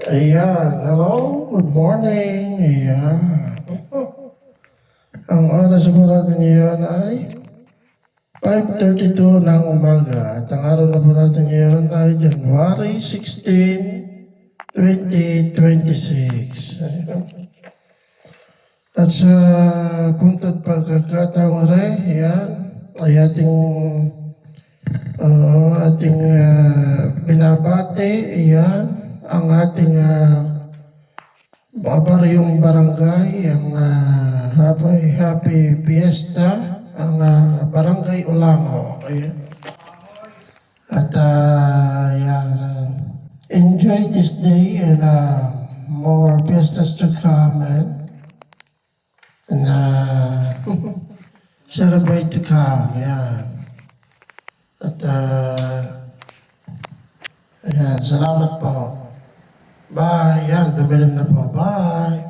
Ayan, hello, good morning. Ayan. Ang oras po natin ngayon ay 5:32 ng umaga. At ang araw na po natin ngayon ay January 16, 2026. At sa punto't pagkakataong rin, ayan, ay ating binabati, ayan, ang ating babaryong barangay, ang happy fiesta, ang barangay Ulango. Ayan. At ayan, enjoy this day and more fiestas to come and celebrate to come. Ayan. At ayan, salamat po. Bye. Yan, dumilim na po. Bye.